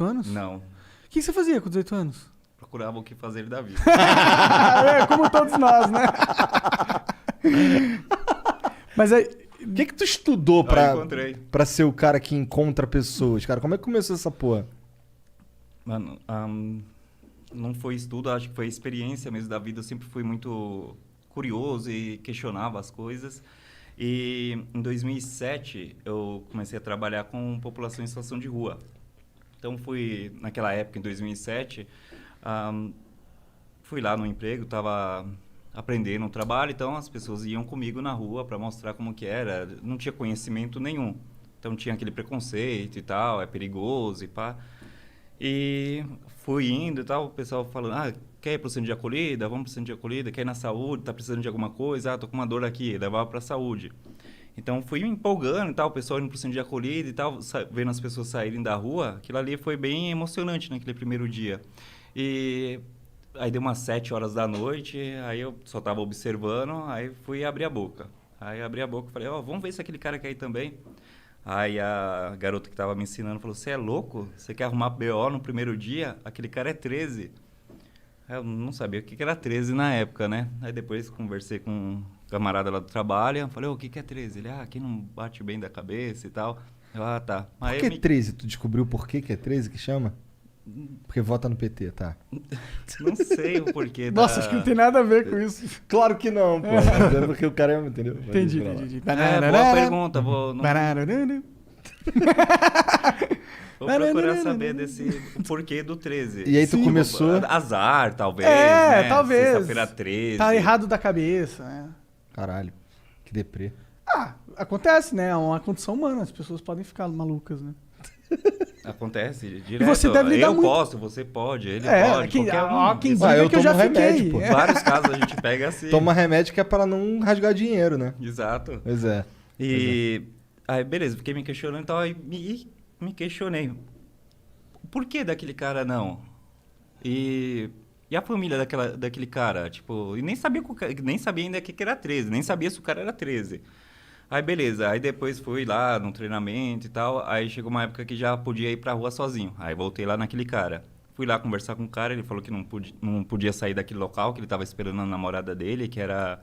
anos? Não. O que você fazia com 18 anos? Procurava o que fazer da vida. Como todos nós, né? Mas aí... O que tu estudou Eu encontrei. pra ser o cara que encontra pessoas, cara? Como é que começou essa porra? Mano, não foi estudo, acho que foi experiência mesmo da vida. Eu sempre fui muito curioso e questionava as coisas. E em 2007 eu comecei a trabalhar com população em situação de rua. Então fui, naquela época, em 2007, fui lá no emprego, estava aprendendo o trabalho, então as pessoas iam comigo na rua para mostrar como que era. Não tinha conhecimento nenhum. Então tinha aquele preconceito e tal, é perigoso e pá. E fui indo e tal, o pessoal falando, quer ir pro centro de acolhida? Vamos pro centro de acolhida, quer ir na saúde? Tá precisando de alguma coisa? Tô com uma dor aqui, levava pra saúde. Então fui me empolgando e tal, o pessoal indo pro centro de acolhida e tal, vendo as pessoas saírem da rua, aquilo ali foi bem emocionante naquele primeiro dia. E aí deu umas 7 horas da noite, aí eu só tava observando, aí fui abrir a boca. Aí abri a boca e falei, vamos ver se aquele cara quer ir também. Aí a garota que tava me ensinando falou, você é louco? Você quer arrumar BO no primeiro dia? Aquele cara é 13. Aí eu não sabia o que era 13 na época, né? Aí depois conversei com um camarada lá do trabalho, falei, o que é 13? Ele, quem não bate bem da cabeça e tal. Eu, tá. Por que 13? Tu descobriu por que é 13 que chama? Porque vota no PT, tá? Não sei o porquê Nossa, acho que não tem nada a ver com isso. Claro que não, pô. Mas é porque o cara é, entendeu? Entendi. Boa pergunta, vou procurar saber o porquê do 13. E aí tu começou... Azar, talvez, né? Talvez. Sexta-feira 13. Tá errado da cabeça, né? Caralho, que deprê. Acontece, né? É uma condição humana, as pessoas podem ficar malucas, né? Acontece direto. E você deve lidar muito... posso, você pode, ele pode, qualquer um. Quem diga que eu já remédio, fiquei. pô. Vários casos a gente pega assim. Toma remédio que é pra não rasgar dinheiro, né? Exato. Pois é. E aí, beleza, fiquei me questionando, então aí me questionei. Por que daquele cara não? E a família daquele cara? Tipo, e nem sabia ainda que era 13, nem sabia se o cara era 13. Aí, beleza. Aí depois fui lá no treinamento e tal. Aí chegou uma época que já podia ir pra rua sozinho. Aí voltei lá naquele cara. Fui lá conversar com o cara. Ele falou que não podia sair daquele local, que ele tava esperando a namorada dele, que era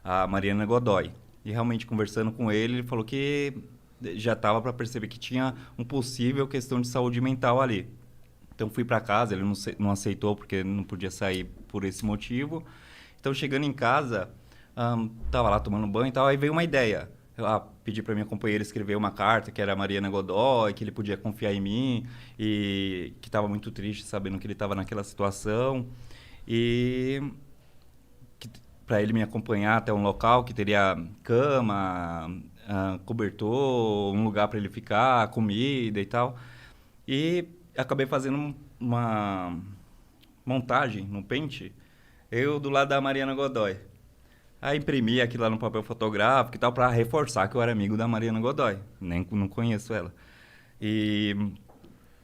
a Mariana Godoy. E realmente, conversando com ele, ele falou que já tava para perceber que tinha um possível questão de saúde mental ali. Então, fui para casa. Ele não aceitou porque não podia sair por esse motivo. Então, chegando em casa, tava lá tomando banho e tal. Aí veio uma ideia. Eu pedi para minha companheira escrever uma carta, que era a Mariana Godoy, que ele podia confiar em mim e que estava muito triste sabendo que ele estava naquela situação. E para ele me acompanhar até um local que teria cama, cobertor, um lugar para ele ficar, comida e tal. E acabei fazendo uma montagem no pente, eu do lado da Mariana Godoy. Aí imprimi aquilo lá no papel fotográfico e tal, pra reforçar que eu era amigo da Mariana Godoy. Não conheço ela. E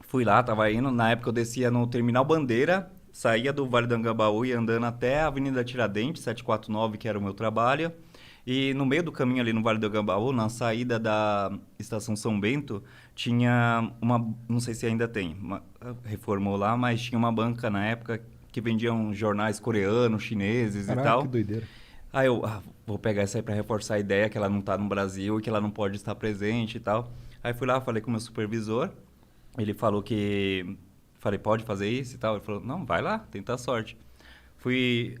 fui lá, tava indo. Na época eu descia no Terminal Bandeira, saía do Vale do Anhangabaú e ia andando até a Avenida Tiradentes, 749, que era o meu trabalho. E no meio do caminho ali no Vale do Anhangabaú, na saída da Estação São Bento, tinha uma... Não sei se ainda tem, reformou lá, mas tinha uma banca na época que vendiam jornais coreanos, chineses. Caraca, e tal. Que doideira. Aí eu vou pegar essa aí pra reforçar a ideia que ela não tá no Brasil e que ela não pode estar presente e tal. Aí fui lá, falei com o meu supervisor. Ele falou que... Falei, pode fazer isso e tal? Ele falou, não, vai lá, tenta a sorte.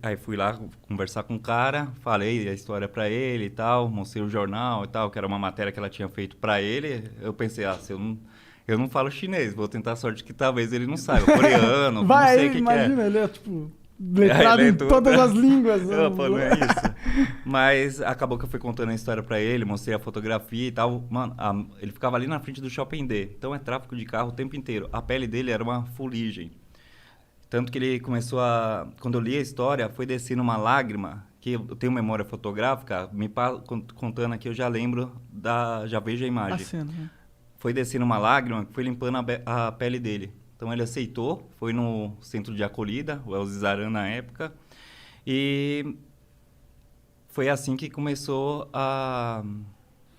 Aí fui lá conversar com o cara, falei a história pra ele e tal, mostrei o jornal e tal, que era uma matéria que ela tinha feito pra ele. Eu pensei, se eu não falo chinês, vou tentar a sorte que talvez ele não saiba. Coreano, não sei o que imagina, é. ele é tipo... letrado em todas as línguas. Opa, não é isso. Mas acabou que eu fui contando a história pra ele, mostrei a fotografia e tal. Mano, ele ficava ali na frente do Shopping D. Então é tráfego de carro o tempo inteiro. A pele dele era uma fuligem. Tanto que ele começou a... Quando eu li a história, foi descendo uma lágrima, que eu tenho memória fotográfica, contando aqui eu já lembro, já vejo a imagem. A cena, né? Foi descendo uma lágrima que foi limpando a pele dele. Então ele aceitou, foi no centro de acolhida, o Elzizaran na época, e foi assim que começou a...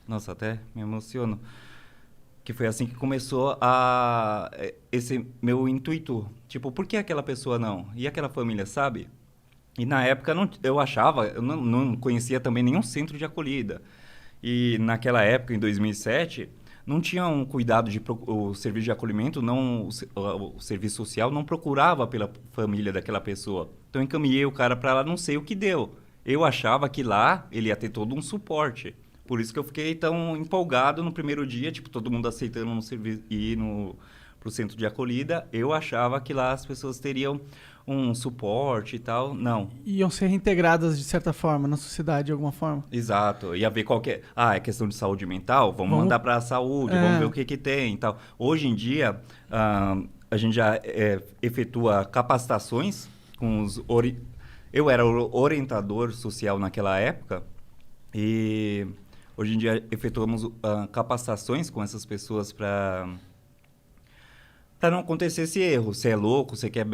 Nossa, até me emociono. Que foi assim que começou esse meu intuito. Tipo, por que aquela pessoa não? E aquela família, sabe? E na época eu não conhecia também nenhum centro de acolhida. E naquela época, em 2007, não tinha um cuidado o serviço de acolhimento, não o serviço social não procurava pela família daquela pessoa. Então eu encaminhei o cara para lá, não sei o que deu. Eu achava que lá ele ia ter todo um suporte. Por isso que eu fiquei tão empolgado no primeiro dia, tipo, todo mundo aceitando ir pro centro de acolhida. Eu achava que lá as pessoas teriam um suporte e tal. Não. Iam ser reintegradas de certa forma na sociedade, de alguma forma. Exato. Ia ver qual que é. Ah, é questão de saúde mental? Vamos mandar para a saúde, vamos ver o que tem e tal. Hoje em dia, a gente já efetua capacitações com Eu era o orientador social naquela época e hoje em dia efetuamos capacitações com essas pessoas para não acontecer esse erro. Você é louco, você quer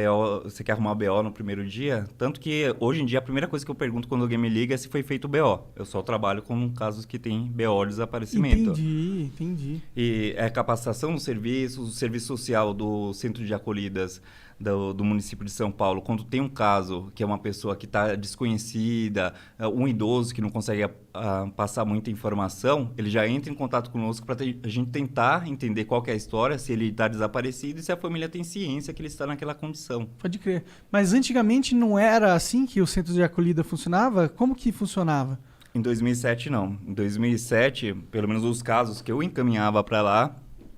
arrumar BO no primeiro dia. Tanto que hoje em dia a primeira coisa que eu pergunto quando alguém me liga é se foi feito BO. Eu só trabalho com casos que tem BO de desaparecimento. Entendi. E é capacitação no serviço, o serviço social do centro de acolhidas do município de São Paulo, quando tem um caso que é uma pessoa que está desconhecida, um idoso que não consegue passar muita informação, ele já entra em contato conosco para a gente tentar entender qual que é a história, se ele está desaparecido e se a família tem ciência que ele está naquela condição. Pode crer. Mas antigamente não era assim que o centro de acolhida funcionava? Como que funcionava? Em 2007, não. Em 2007, pelo menos os casos que eu encaminhava para lá,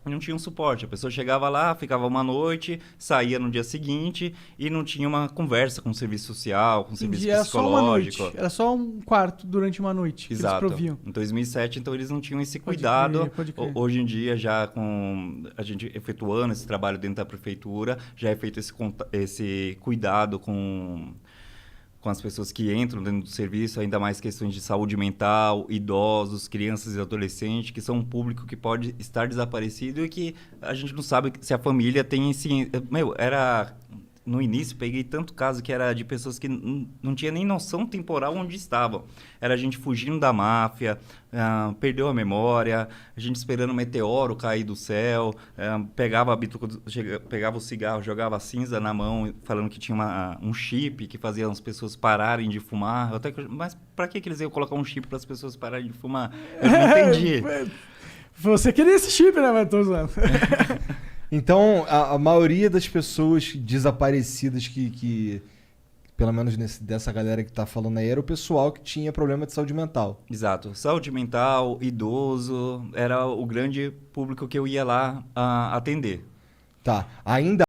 não tinha um suporte. A pessoa chegava lá, ficava uma noite, saía no dia seguinte e não tinha uma conversa com o serviço social, com o serviço psicológico. Era só um quarto durante uma noite. Exato. Que eles proviam. Em 2007, então, eles não tinham esse cuidado. Pode crer. Hoje em dia, já com a gente efetuando esse trabalho dentro da prefeitura, já é feito esse cuidado com as pessoas que entram dentro do serviço, ainda mais questões de saúde mental, idosos, crianças e adolescentes, que são um público que pode estar desaparecido e que a gente não sabe se a família tem ciência. No início, peguei tanto caso que era de pessoas que não tinha nem noção temporal onde estavam. Era a gente fugindo da máfia, perdeu a memória, a gente esperando o meteoro cair do céu, pegava o cigarro, jogava cinza na mão, falando que tinha um chip que fazia as pessoas pararem de fumar. Mas para que eles iam colocar um chip para as pessoas pararem de fumar? Eu não entendi. Você queria esse chip, né? Mas tô usando. Então, a maioria das pessoas desaparecidas que pelo menos dessa galera que tá falando aí, era o pessoal que tinha problema de saúde mental. Exato. Saúde mental, idoso, era o grande público que eu ia lá atender. Tá. Ainda